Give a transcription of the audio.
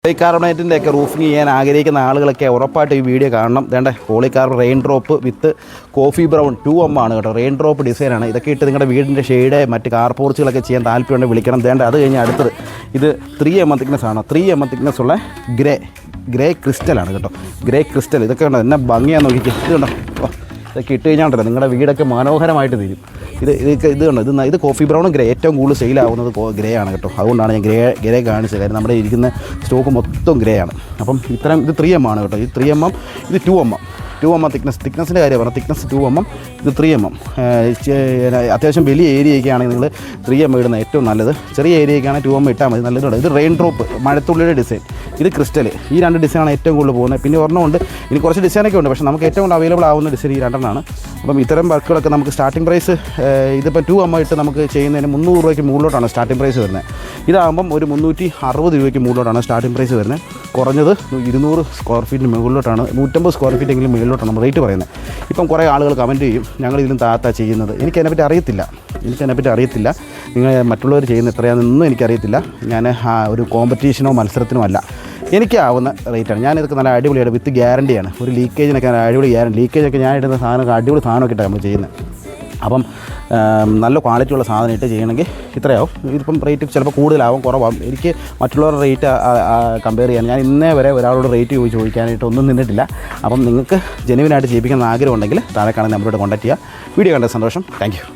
പോളികാർബണേറ്റിൻ്റെയൊക്കെ roofing ചെയ്യാൻ ആഗ്രഹിക്കുന്ന ആളുകളൊക്കെ ഉറപ്പായിട്ട് ഈ വീഡിയോ കാണണം. വേണ്ട പോളികാർബൺ റെയിൻ ഡ്രോപ്പ് വിത്ത് കോഫി ബ്രൗൺ 2M ആണ് കേട്ടോ. റെയിൻ ഡ്രോപ്പ് ഡിസൈനാണ്. ഇതൊക്കെ ഇട്ട് നിങ്ങളുടെ വീടിൻ്റെ ഷെയ്ഡ് മറ്റ് കാർ പോർച്ചുകളൊക്കെ ചെയ്യാൻ താല്പര്യമുണ്ട് വിളിക്കണം. വേണ്ട അത് കഴിഞ്ഞ് അടുത്തത് ഇത് 3M തിക്നെസ് ആണ്. 3M തിക്നെസ് ഉള്ള ഗ്രേ ക്രിസ്റ്റലാണ് കേട്ടോ. ഗ്രേ ക്രിസ്റ്റൽ ഇതൊക്കെ ഉണ്ടോ എന്നെ ഭംഗിയാന്ന് നോക്കിക്കുക. ഇതുണ്ടോ ഇതൊക്കെ ഇട്ട് കഴിഞ്ഞാൽ നിങ്ങളുടെ വീടൊക്കെ മനോഹരമായിട്ട് തീരും. ഇത് കണ്ടോ ഇത് കോഫി ബ്രൗണും ഗ്രേ ഏറ്റവും കൂടുതൽ സെയിലാവുന്നത് ഗ്രേ ആണ് കേട്ടോ. അതുകൊണ്ടാണ് ഞാൻ ഗ്രേ കാണിച്ചത്. കാര്യം നമ്മുടെ ഇരിക്കുന്ന സ്റ്റോക്ക് മൊത്തം ഗ്രേ ആണ്. അപ്പം ഇത്തരം ഇത് 3M ആണ് കേട്ടോ. ഇത് 3M ഇത് 2M തിക്നെസ്സിൻ്റെ കാര്യം പറഞ്ഞാൽ തിക്നെസ് 2M ഇത് 3M. അത്യാവശ്യം വലിയ ഏരിയയൊക്കെ ആണെങ്കിൽ നിങ്ങൾ 3M ഇടുന്നത് ഏറ്റവും നല്ലത്. ചെറിയ ഏരിയയ്ക്കാണെങ്കിൽ 2M ഇട്ടാൽ മതി. നല്ലതുണ്ട്. ഇത് റെയിൻ ഡ്രോപ്പ് മഴത്തുള്ളിയുടെ ഡിസൈൻ, ഇത് ക്രിസ്റ്റൽ. ഈ 2 ഡിസൈനാണ് ഏറ്റവും കൂടുതൽ പോകുന്നത്. പിന്നെ ഒരെണ്ണമുണ്ട്, ഇനി കുറച്ച് ഡിസൈനൊക്കെ ഉണ്ട്. പക്ഷേ നമുക്ക് ഏറ്റവും കൂടുതൽ അവൈലബിൾ ആവുന്ന ഡിസൈൻ ഈ 2 അപ്പം ഇത്തരം വർക്കുകളൊക്കെ നമുക്ക് സ്റ്റാർട്ടിംഗ് പ്രൈസ് ഇതിപ്പോൾ 2M ഇട്ട് നമുക്ക് ചെയ്യുന്നതിന് 300 രൂപയ്ക്ക് മുകളിലോട്ടാണ് സ്റ്റാർട്ടിംഗ് പ്രൈസ് വരുന്നത്. ഇതാകുമ്പം ഒരു 360 രൂപയ്ക്ക് മുകളിലോട്ടാണ് സ്റ്റാർട്ടിംഗ് പ്രൈസ് വരുന്നത്. കുറഞ്ഞത് 200 സ്ക്വയർ ഫീറ്റിന് മുകളിലോട്ടാണ്, 150 സ്ക്വയർ ഫീറ്റെങ്കിലും മുകളിലോട്ടാണ് നമ്മൾ റേറ്റ് പറയുന്നത്. ഇപ്പം കുറേ ആളുകൾ കമൻറ്റ് ചെയ്യും ഞങ്ങളിതിലും ചെയ്യുന്നത്. എനിക്കതിനെപ്പറ്റി അറിയത്തില്ല. നിങ്ങൾ മറ്റുള്ളവർ ചെയ്യുന്ന എത്രയാണെന്നൊന്നും എനിക്കറിയത്തില്ല. ഞാൻ ഒരു കോമ്പറ്റീഷനോ മത്സരത്തിനോ അല്ല. എനിക്കാവുന്ന റേറ്റാണ്. ഞാനിതൊക്കെ നല്ല അടിപൊളിയാണ്, വിത്ത് ഗ്യാരണ്ടിയാണ്. ഒരു ലീക്കേജിനൊക്കെ അടിപൊളി ഗ്യാരണ്ടി. ലീക്കേജൊക്കെ ഞാൻ ഇടുന്ന സാധനമൊക്കെ അടിപൊളി സാധനമൊക്കെ ഇട്ടാണ് നമ്മൾ ചെയ്യുന്നത്. അപ്പം നല്ല ക്വാളിറ്റിയുള്ള സാധനം ഇട്ട് ചെയ്യണമെങ്കിൽ ഇത്രയാവും. ഇതിപ്പം റേറ്റ് ചിലപ്പോൾ കൂടുതലാവും കുറവാകും. എനിക്ക് മറ്റുള്ളവരുടെ റേറ്റ് കമ്പയർ ചെയ്യാൻ ഞാൻ ഇന്നേ വരെ ഒരാളോട് റേറ്റ് ചോദിക്കാനായിട്ട് ഒന്നും നിന്നിട്ടില്ല. അപ്പം നിങ്ങൾക്ക് ജെനുവിനായിട്ട് ചെയ്യിപ്പിക്കുന്ന ആഗ്രഹം ഉണ്ടെങ്കിൽ താഴെ കാണുന്ന നമ്പറോട് കോൺടാക്ട് ചെയ്യുക. വീഡിയോ കണ്ട സന്തോഷം. Thank you.